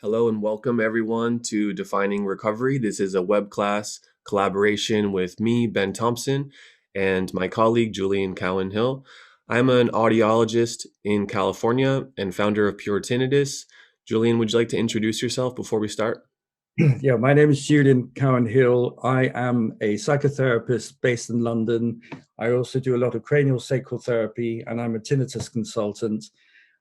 Hello and welcome everyone to Defining Recovery. This is a web class collaboration with me, Ben Thompson, and my colleague, Julian Cowan-Hill. I'm an audiologist in California and founder of Pure Tinnitus. Julian, would you like to introduce yourself before we start? Yeah, my name is Julian Cowan-Hill. I am a psychotherapist based in London. I also do a lot of cranial sacral therapy, and I'm a tinnitus consultant.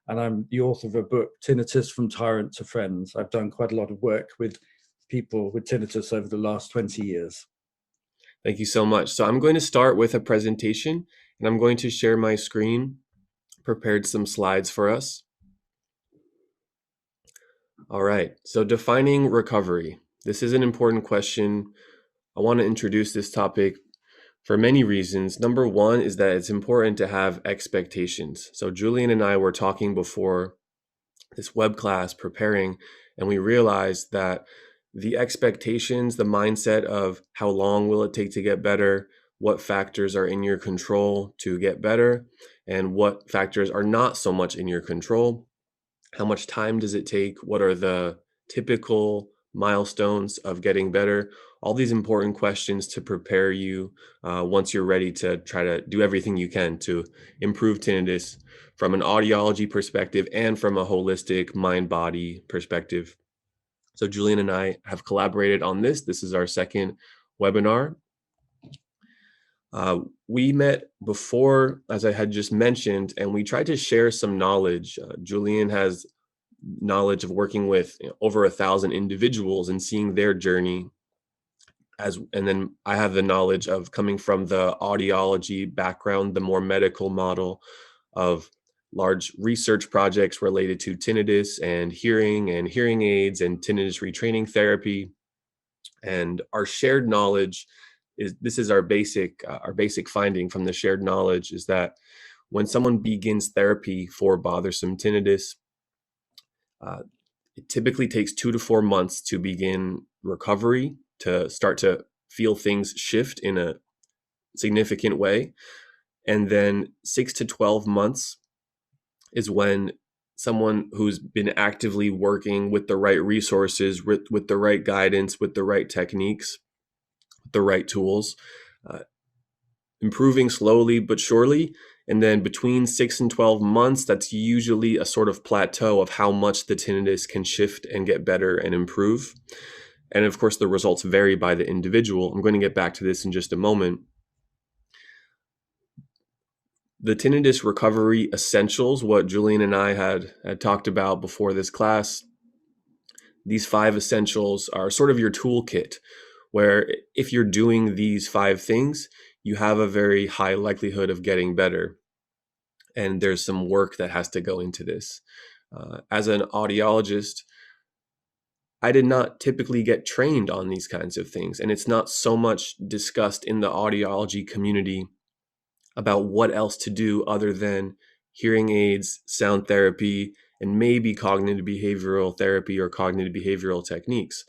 And I'm the author of a book, Tinnitus from Tyrant to Friends. I've done quite a lot of work with people with tinnitus over the last 20 years. Thank you so much. So I'm going to start with a presentation, and I'm going to share my screen, prepared some slides for us. All right, so defining recovery. This is an important question. I want to introduce this topic for many reasons. Number one is that it's important to have expectations. So Julian and I were talking before this web class preparing, and we realized that the expectations, the mindset of how long will it take to get better, what factors are in your control to get better, and what factors are not so much in your control. How much time does it take? What are the typical milestones of getting better? All these important questions to prepare you once you're ready to try to do everything you can to improve tinnitus from an audiology perspective and from a holistic mind-body perspective. So Julian and I have collaborated on this. This is our second webinar. We met before, as I had just mentioned, and we tried to share some knowledge. Julian has knowledge of working with over 1,000 individuals and seeing their journey, and then I have the knowledge of coming from the audiology background, the more medical model of large research projects related to tinnitus and hearing aids and tinnitus retraining therapy. And our shared knowledge is our basic finding from the shared knowledge is that when someone begins therapy for bothersome tinnitus, it typically takes 2 to 4 months to begin recovery, to start to feel things shift in a significant way. And then 6 to 12 months is when someone who's been actively working with the right resources, with the right guidance, with the right techniques, the right tools, improving slowly but surely. And then between 6 and 12 months, that's usually a sort of plateau of how much the tinnitus can shift and get better and improve. And of course, the results vary by the individual. I'm going to get back to this in just a moment. The tinnitus recovery essentials, what Julian and I had talked about before this class, these 5 essentials are sort of your toolkit, where if you're doing these 5 things, you have a very high likelihood of getting better. And there's some work that has to go into this. As an audiologist, I did not typically get trained on these kinds of things. And it's not so much discussed in the audiology community about what else to do other than hearing aids, sound therapy, and maybe cognitive behavioral therapy or cognitive behavioral techniques.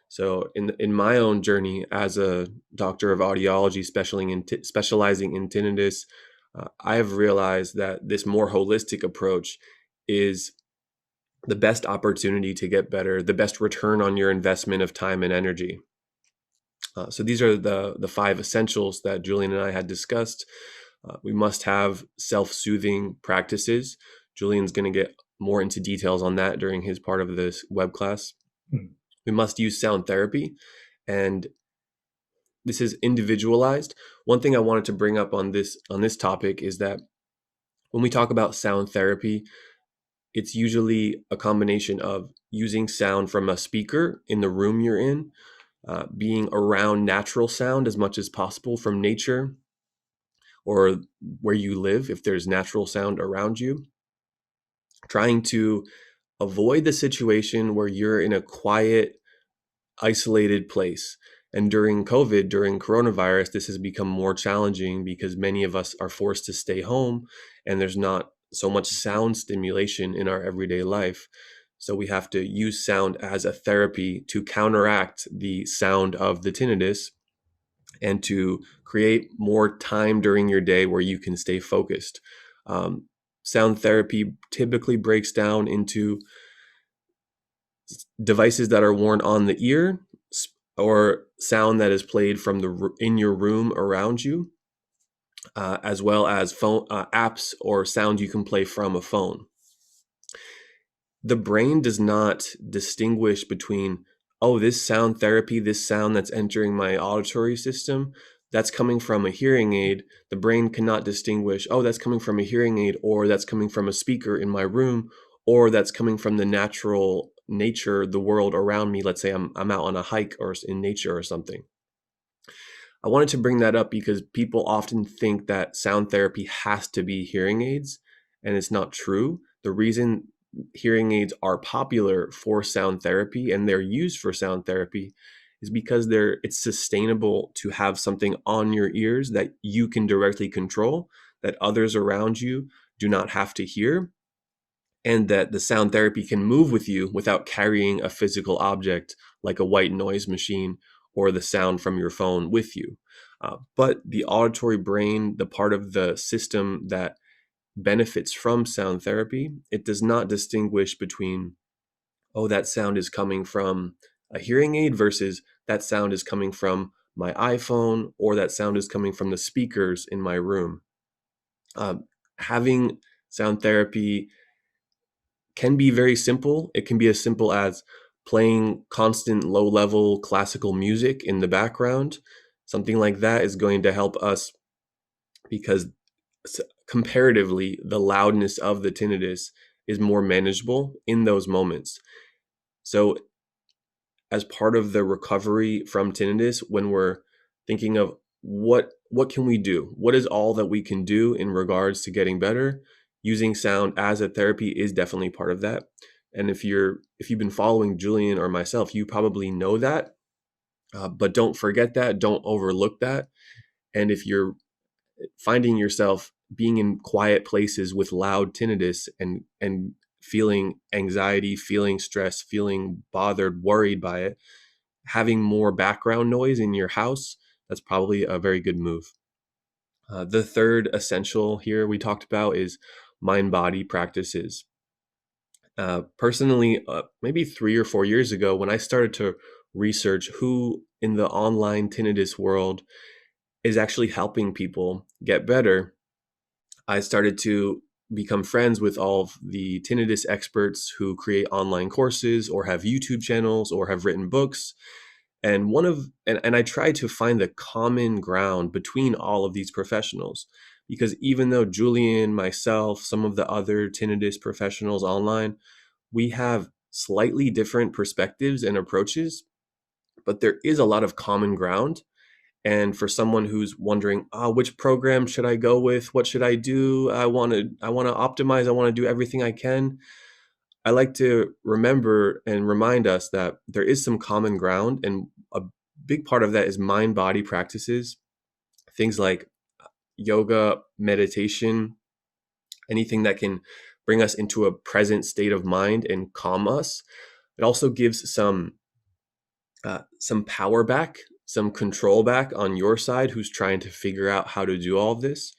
So in my own journey as a doctor of audiology specializing in tinnitus, I have realized that this more holistic approach is the best opportunity to get better, the best return on your investment of time and energy. So these are the 5 essentials that Julian and I had discussed. We must have self-soothing practices. Julian's going to get more into details on that during his part of this web class. We must use sound therapy, and this is individualized. One thing I wanted to bring up on this topic is that when we talk about sound therapy, it's usually a combination of using sound from a speaker in the room you're in, being around natural sound as much as possible from nature or where you live if there's natural sound around you, trying to avoid the situation where you're in a quiet, isolated place. And during COVID, during coronavirus, this has become more challenging because many of us are forced to stay home and there's not so much sound stimulation in our everyday life. So we have to use sound as a therapy to counteract the sound of the tinnitus and to create more time during your day where you can stay focused. Sound therapy typically breaks down into devices that are worn on the ear, or sound that is played from in your room around you, as well as phone apps or sound you can play from a phone. The brain does not distinguish between, oh, this sound therapy, this sound that's entering my auditory system, that's coming from a hearing aid. The brain cannot distinguish, oh, that's coming from a hearing aid, or that's coming from a speaker in my room, or that's coming from the natural nature, the world around me. Let's say I'm out on a hike or in nature or something. I wanted to bring that up because people often think that sound therapy has to be hearing aids, and it's not true. The reason hearing aids are popular for sound therapy and they're used for sound therapy is because it's sustainable to have something on your ears that you can directly control, that others around you do not have to hear, and that the sound therapy can move with you without carrying a physical object like a white noise machine or the sound from your phone with you. But the auditory brain, the part of the system that benefits from sound therapy, it does not distinguish between, oh, that sound is coming from a hearing aid versus that sound is coming from my iPhone, or that sound is coming from the speakers in my room. Having sound therapy can be very simple. It can be as simple as playing constant low-level classical music in the background. Something like that is going to help us because comparatively, the loudness of the tinnitus is more manageable in those moments. So as part of the recovery from tinnitus, when we're thinking of what can we do? What is all that we can do in regards to getting better? Using sound as a therapy is definitely part of that. And if you've been following Julian or myself, you probably know that, but don't forget that, don't overlook that. And if you're finding yourself being in quiet places with loud tinnitus and feeling anxiety, feeling stress, feeling bothered, worried by it, having more background noise in your house, that's probably a very good move. The third essential here we talked about is mind-body practices. Personally, maybe 3 or 4 years ago, when I started to research who in the online tinnitus world is actually helping people get better, I started to become friends with all of the tinnitus experts who create online courses or have YouTube channels or have written books. And I tried to find the common ground between all of these professionals, because even though Julian, myself, some of the other tinnitus professionals online, we have slightly different perspectives and approaches, but there is a lot of common ground. And for someone who's wondering, which program should I go with? What should I do? I want to optimize. I want to do everything I can. I like to remember and remind us that there is some common ground, and a big part of that is mind-body practices, things like yoga, meditation, anything that can bring us into a present state of mind and calm us. It also gives some power back, some control back on your side who's trying to figure out how to do all of this.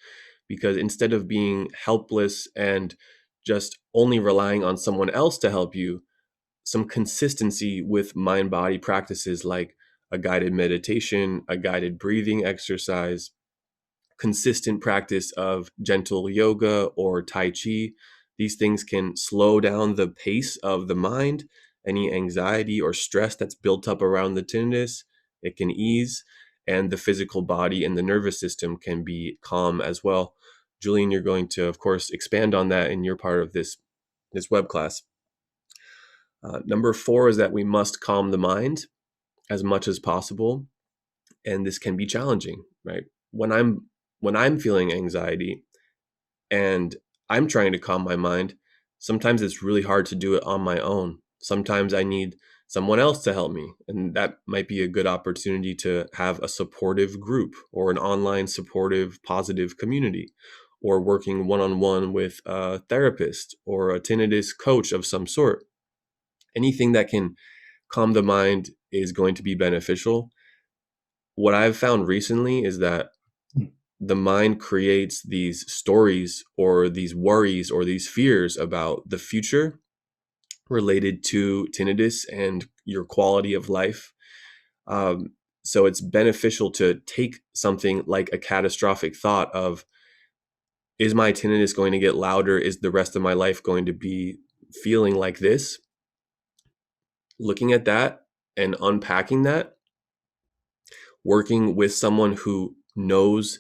Because instead of being helpless and just only relying on someone else to help you, some consistency with mind-body practices like a guided meditation, a guided breathing exercise, consistent practice of gentle yoga or Tai Chi. These things can slow down the pace of the mind. Any anxiety or stress that's built up around the tinnitus, it can ease, and the physical body and the nervous system can be calm as well. Julian, you're going to, of course, expand on that in your part of this web class. Number 4 is that we must calm the mind as much as possible, and this can be challenging, right? When I'm feeling anxiety and I'm trying to calm my mind, sometimes it's really hard to do it on my own. Sometimes I need someone else to help me, and that might be a good opportunity to have a supportive group or an online supportive positive community, or working one-on-one with a therapist or a tinnitus coach of some sort. Anything that can calm the mind is going to be beneficial. What I've found recently is that the mind creates these stories or these worries or these fears about the future related to tinnitus and your quality of life. So it's beneficial to take something like a catastrophic thought of, is my tinnitus going to get louder? Is the rest of my life going to be feeling like this? Looking at that and unpacking that, working with someone who knows,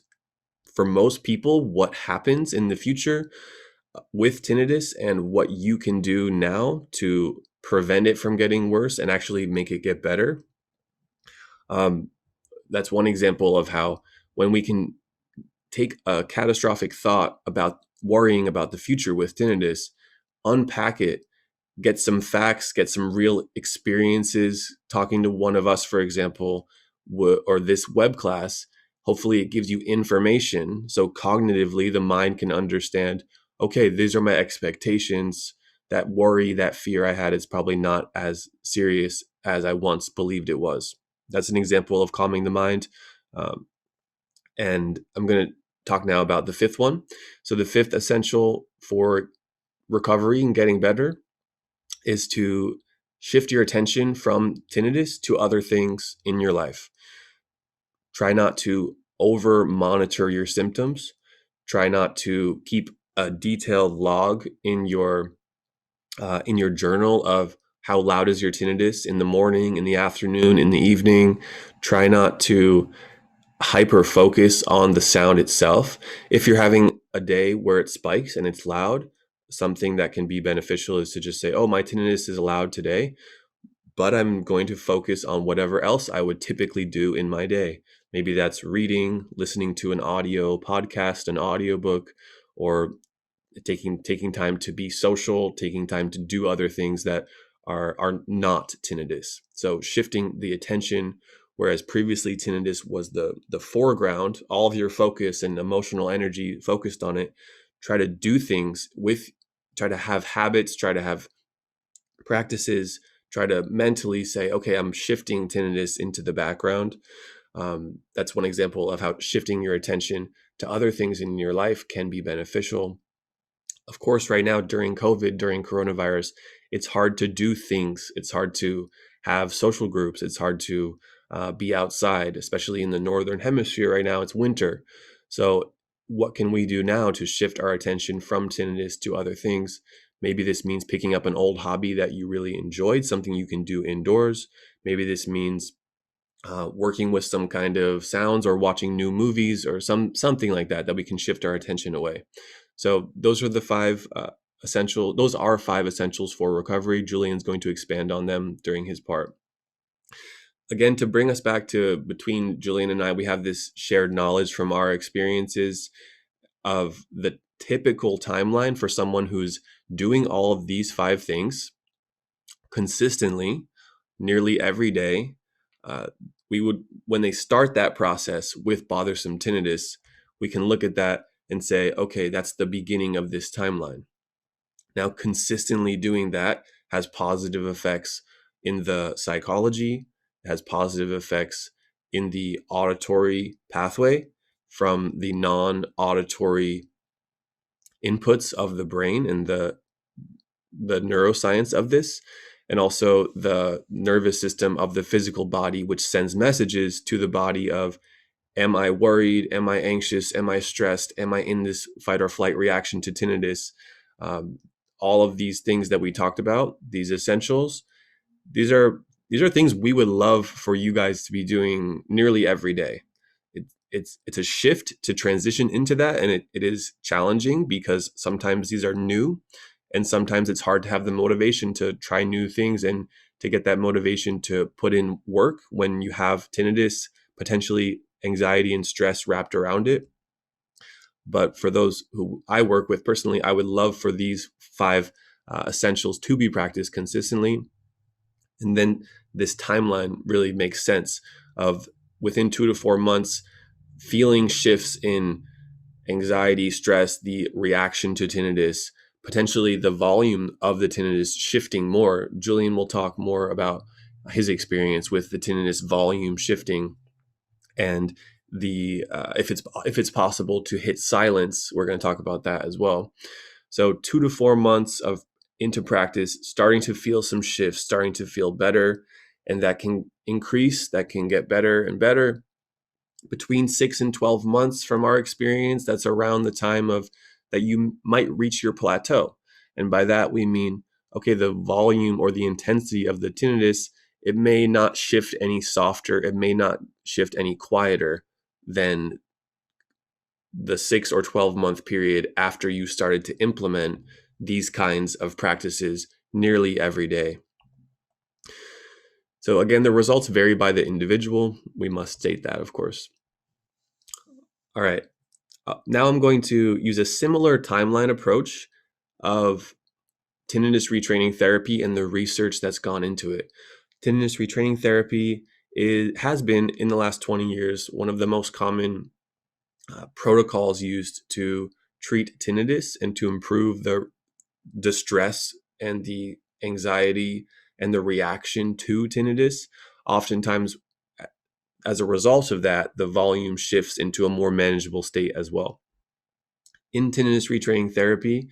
for most people, what happens in the future with tinnitus and what you can do now to prevent it from getting worse and actually make it get better. That's one example of how, when we can take a catastrophic thought about worrying about the future with tinnitus, unpack it, get some facts, get some real experiences, talking to one of us, for example, or this web class, hopefully it gives you information. So cognitively, the mind can understand, okay, these are my expectations. That worry, that fear I had is probably not as serious as I once believed it was. That's an example of calming the mind. And I'm going to talk now about the fifth one. So the fifth essential for recovery and getting better is to shift your attention from tinnitus to other things in your life. Try not to over monitor your symptoms. Try not to keep a detailed log in your journal of how loud is your tinnitus in the morning, in the afternoon, in the evening. Try not to hyper focus on the sound itself. If you're having a day where it spikes and it's loud, something that can be beneficial is to just say, oh, my tinnitus is loud today, but I'm going to focus on whatever else I would typically do in my day. Maybe that's reading, listening to an audio podcast, an audiobook, or taking time to be social, taking time to do other things that are not tinnitus. So shifting the attention, whereas previously tinnitus was the foreground, all of your focus and emotional energy focused on it. Try to do things try to have habits, try to have practices, try to mentally say, okay, I'm shifting tinnitus into the background. That's one example of how shifting your attention to other things in your life can be beneficial. Of course, right now during COVID, during coronavirus, it's hard to do things. It's hard to have social groups. It's hard to be outside, especially in the Northern Hemisphere right now. It's winter. So what can we do now to shift our attention from tinnitus to other things? Maybe this means picking up an old hobby that you really enjoyed, something you can do indoors. Maybe this means working with some kind of sounds or watching new movies or something like that we can shift our attention away. So those are the five those are five essentials for recovery. Julian's going to expand on them during his part. Again, to bring us back to, between Julian and I, we have this shared knowledge from our experiences of the typical timeline for someone who's doing all of these five things consistently, nearly every day. When they start that process with bothersome tinnitus, we can look at that and say, okay, that's the beginning of this timeline. Now, consistently doing that has positive effects in the psychology, has positive effects in the auditory pathway from the non-auditory inputs of the brain and the neuroscience of this, and also the nervous system of the physical body, which sends messages to the body of, am I worried? Am I anxious? Am I stressed? Am I in this fight or flight reaction to tinnitus? All of these things that we talked about, these essentials, these are things we would love for you guys to be doing nearly every day. It's a shift to transition into that, and it is challenging because sometimes these are new, and sometimes it's hard to have the motivation to try new things and to get that motivation to put in work when you have tinnitus, potentially anxiety and stress wrapped around it. But for those who I work with personally, I would love for these five essentials to be practiced consistently. And then this timeline really makes sense of, within 2 to 4 months, feeling shifts in anxiety, stress, the reaction to tinnitus, potentially the volume of the tinnitus shifting more. Julian will talk more about his experience with the tinnitus volume shifting, and the if it's possible to hit silence. We're going to talk about that as well. So 2 to 4 months of into practice, starting to feel some shifts, starting to feel better, and that can increase, that can get better and better between 6 and 12 months from our experience. That's around the time of that you might reach your plateau. And by that we mean, okay, the volume or the intensity of the tinnitus, it may not shift any softer, it may not shift any quieter than the 6 or 12-month period after you started to implement these kinds of practices nearly every day. So again, the results vary by the individual. We must state that, of course. All right. Now I'm going to use a similar timeline approach of tinnitus retraining therapy and the research that's gone into it. Tinnitus retraining therapy has been, in the last 20 years, one of the most common protocols used to treat tinnitus and to improve the distress and the anxiety and the reaction to tinnitus. Oftentimes, as a result of that, the volume shifts into a more manageable state as well. In tinnitus retraining therapy,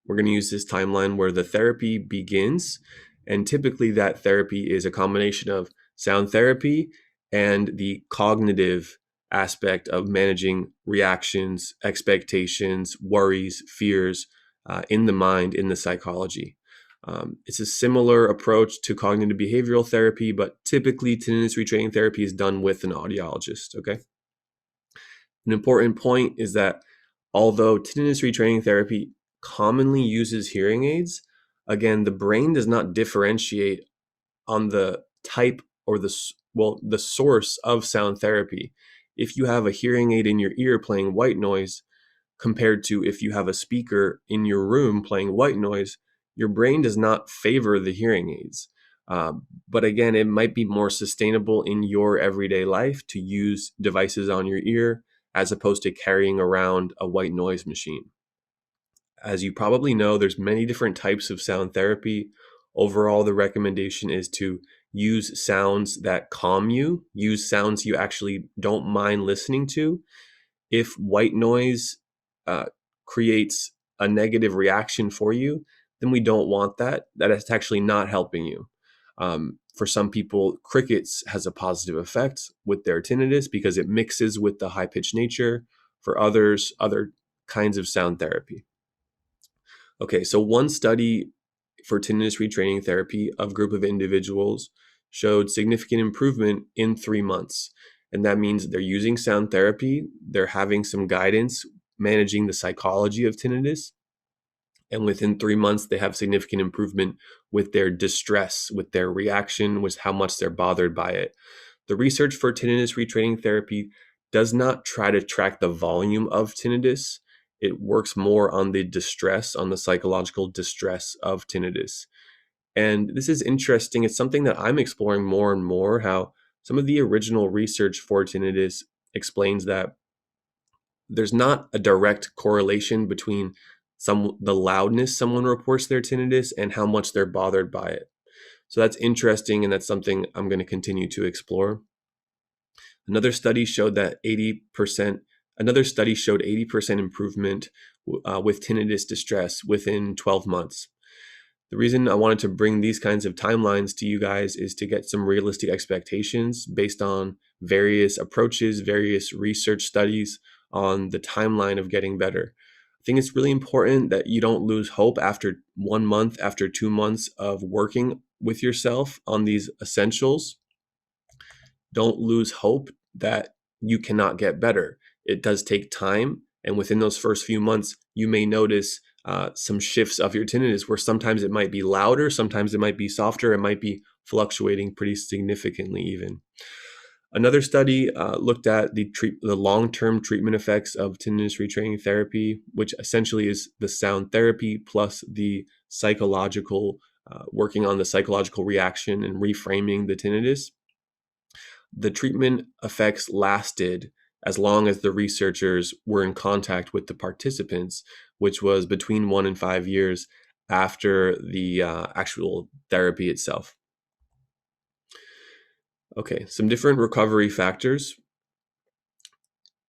we're going to use this timeline where the therapy begins, and typically that therapy is a combination of sound therapy and the cognitive aspect of managing reactions, expectations, worries, fears in the mind, in the psychology. It's a similar approach to cognitive behavioral therapy, but typically tinnitus retraining therapy is done with an audiologist, okay? An important point is that although tinnitus retraining therapy commonly uses hearing aids, again, the brain does not differentiate on the type or the source of sound therapy. If you have a hearing aid in your ear playing white noise compared to if you have a speaker in your room playing white noise, your brain does not favor the hearing aids. But again, it might be more sustainable in your everyday life to use devices on your ear as opposed to carrying around a white noise machine. As you probably know, there's many different types of sound therapy. Overall, the recommendation is to use sounds that calm you, use sounds you actually don't mind listening to. If white noise creates a negative reaction for you, then we don't want that. That is actually not helping you. For some people, crickets has a positive effect with their tinnitus because it mixes with the high-pitched nature. For others, other kinds of sound therapy. Okay, so one study for tinnitus retraining therapy of a group of individuals showed significant improvement in 3 months. And that means they're using sound therapy, they're having some guidance managing the psychology of tinnitus. And within 3 months, they have significant improvement with their distress, with their reaction, with how much they're bothered by it. The research for tinnitus retraining therapy does not try to track the volume of tinnitus. It works more on the distress, on the psychological distress of tinnitus. And this is interesting. It's something that I'm exploring more and more, how some of the original research for tinnitus explains that there's not a direct correlation between the loudness someone reports their tinnitus and how much they're bothered by it. So that's interesting, and that's something I'm going to continue to explore. Another study showed 80% improvement with tinnitus distress within 12 months. The reason I wanted to bring these kinds of timelines to you guys is to get some realistic expectations based on various approaches, various research studies on the timeline of getting better. I think it's really important that you don't lose hope after 1 month, after 2 months of working with yourself on these essentials. Don't lose hope that you cannot get better. It does take time. And within those first few months, you may notice some shifts of your tinnitus where sometimes it might be louder, sometimes it might be softer, it might be fluctuating pretty significantly even. Another study looked at the long-term treatment effects of tinnitus retraining therapy, which essentially is the sound therapy plus the psychological, working on the psychological reaction and reframing the tinnitus. The treatment effects lasted as long as the researchers were in contact with the participants, which was between 1 and 5 years after the actual therapy itself. Okay, some different recovery factors.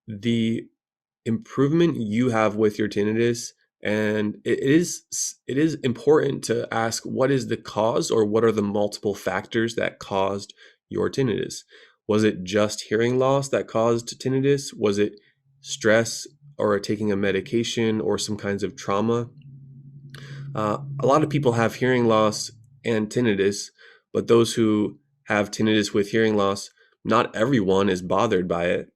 The improvement you have with your tinnitus And it is important to ask, what is the cause, or what are the multiple factors that caused your tinnitus? Was it just hearing loss that caused tinnitus? Was it stress, or taking a medication, or some kinds of trauma? A lot of people have hearing loss and tinnitus, but those who have tinnitus with hearing loss, not everyone is bothered by it.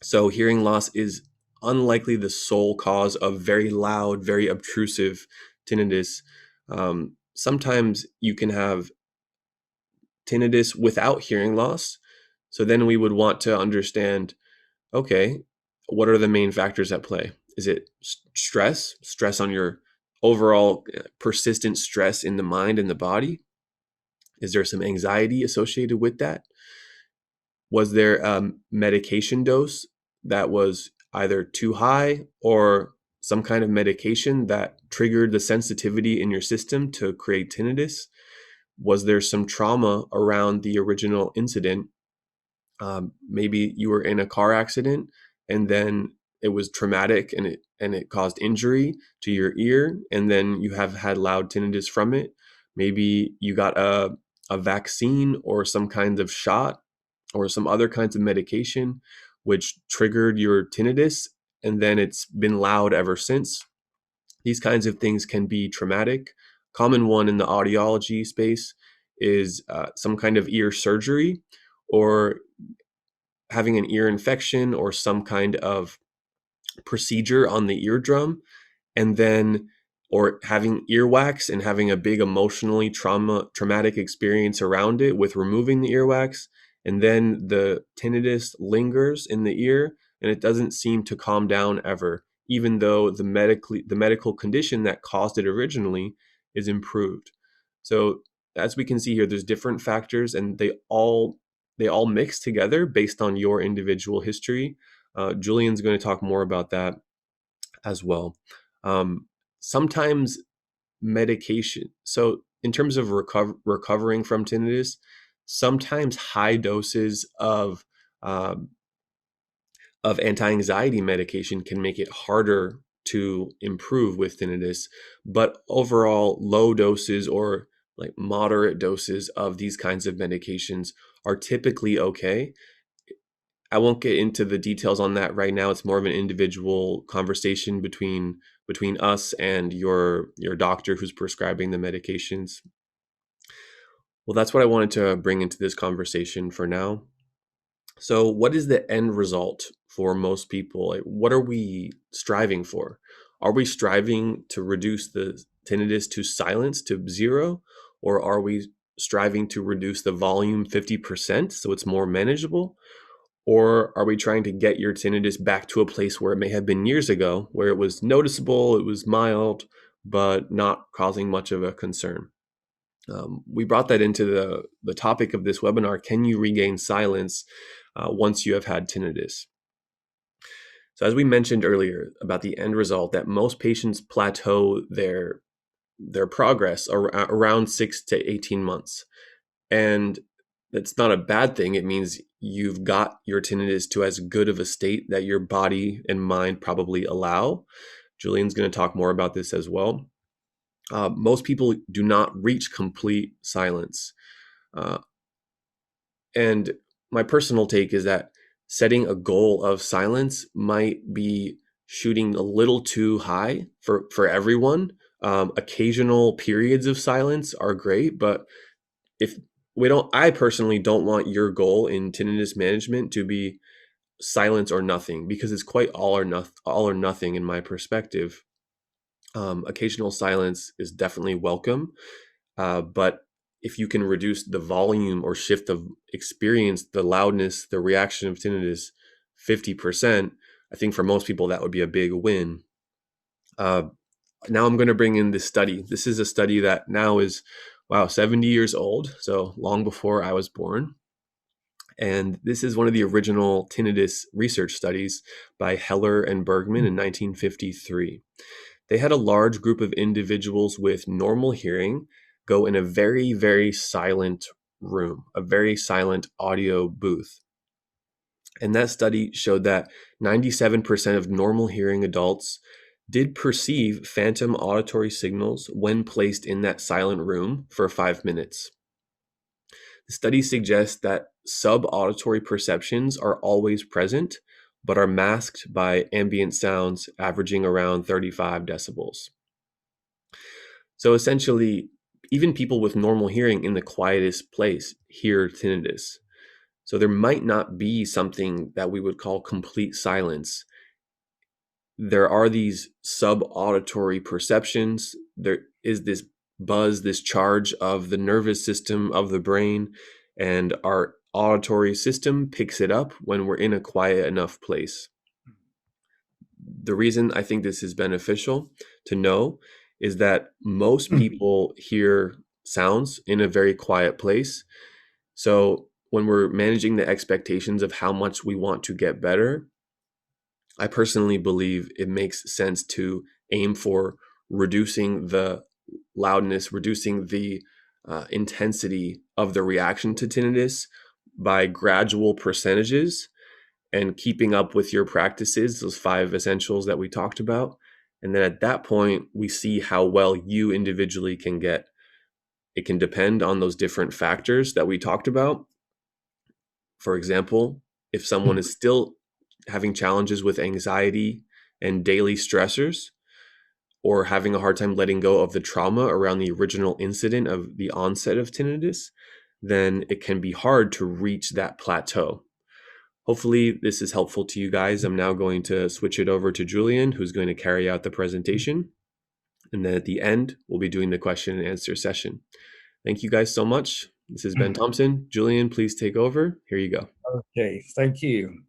So hearing loss is unlikely the sole cause of very loud, very obtrusive tinnitus. Sometimes you can have tinnitus without hearing loss. So then we would want to understand, okay, what are the main factors at play? Is it stress on your overall persistent stress in the mind and the body? Is there some anxiety associated with that? Was there a medication dose that was either too high, or some kind of medication that triggered the sensitivity in your system to create tinnitus? Was there some trauma around the original incident? Maybe you were in a car accident, and then it was traumatic, and it caused injury to your ear, and then you have had loud tinnitus from it. Maybe you got a vaccine, or some kind of shot, or some other kinds of medication which triggered your tinnitus, and then it's been loud ever since. These kinds of things can be traumatic. Common one in the audiology space is some kind of ear surgery, or having an ear infection, or some kind of procedure on the eardrum, and then, or having earwax and having a big emotionally traumatic experience around it with removing the earwax, and then the tinnitus lingers in the ear, and it doesn't seem to calm down ever, even though the medical condition that caused it originally is improved. So as we can see here, there's different factors, and they all mix together based on your individual history. Julian's going to talk more about that as well. Sometimes medication. So in terms of recovering from tinnitus, sometimes high doses um, of anti-anxiety medication can make it harder to improve with tinnitus. But overall, low doses, or like moderate doses of these kinds of medications, are typically okay. I won't get into the details on that right now. It's more of an individual conversation between us and your doctor who's prescribing the medications. Well, that's what I wanted to bring into this conversation for now. So, what is the end result for most people? Like, what are we striving for? Are we striving to reduce the tinnitus to silence, to zero, or are we striving to reduce the volume 50% so it's more manageable? Or are we trying to get your tinnitus back to a place where it may have been years ago, where it was noticeable, it was mild, but not causing much of a concern? We brought that into the topic of this webinar. Can you regain silence once you have had tinnitus? So as we mentioned earlier about the end result, that most patients plateau their progress around 6 to 18 months. And that's not a bad thing. It means you've got your tinnitus to as good of a state that your body and mind probably allow. Julian's going to talk more about this as well. Most people do not reach complete silence. Uh, and my personal take is that setting a goal of silence might be shooting a little too high for everyone. Occasional periods of silence are great, but if I personally don't want your goal in tinnitus management to be silence or nothing, because it's quite all or nothing in my perspective. Occasional silence is definitely welcome, but if you can reduce the volume or shift the experience, the loudness, the reaction of tinnitus 50%, I think for most people that would be a big win. Now I'm going to bring in this study. This is a study that now is, 70 years old, so long before I was born. And this is one of the original tinnitus research studies by Heller and Bergman in 1953. They had a large group of individuals with normal hearing go in a very, very silent room, a very silent audio booth. And that study showed that 97% of normal hearing adults did perceive phantom auditory signals when placed in that silent room for 5 minutes. The study suggests that subauditory perceptions are always present, but are masked by ambient sounds averaging around 35 decibels. So essentially, even people with normal hearing in the quietest place hear tinnitus. So there might not be something that we would call complete silence. There are these subauditory perceptions. There is this buzz, this charge of the nervous system of the brain, and our auditory system picks it up when we're in a quiet enough place. The reason I think this is beneficial to know is that most people hear sounds in a very quiet place. So when we're managing the expectations of how much we want to get better, I personally believe it makes sense to aim for reducing the loudness, reducing the intensity of the reaction to tinnitus by gradual percentages and keeping up with your practices, those 5 essentials that we talked about. And then at that point, we see how well you individually can get. It can depend on those different factors that we talked about. For example, if someone is still having challenges with anxiety and daily stressors, or having a hard time letting go of the trauma around the original incident of the onset of tinnitus, then it can be hard to reach that plateau. Hopefully, this is helpful to you guys. I'm now going to switch it over to Julian, who's going to carry out the presentation. And then at the end, we'll be doing the question and answer session. Thank you guys so much. This has been Thompson. Julian, please take over. Here you go. Okay, thank you.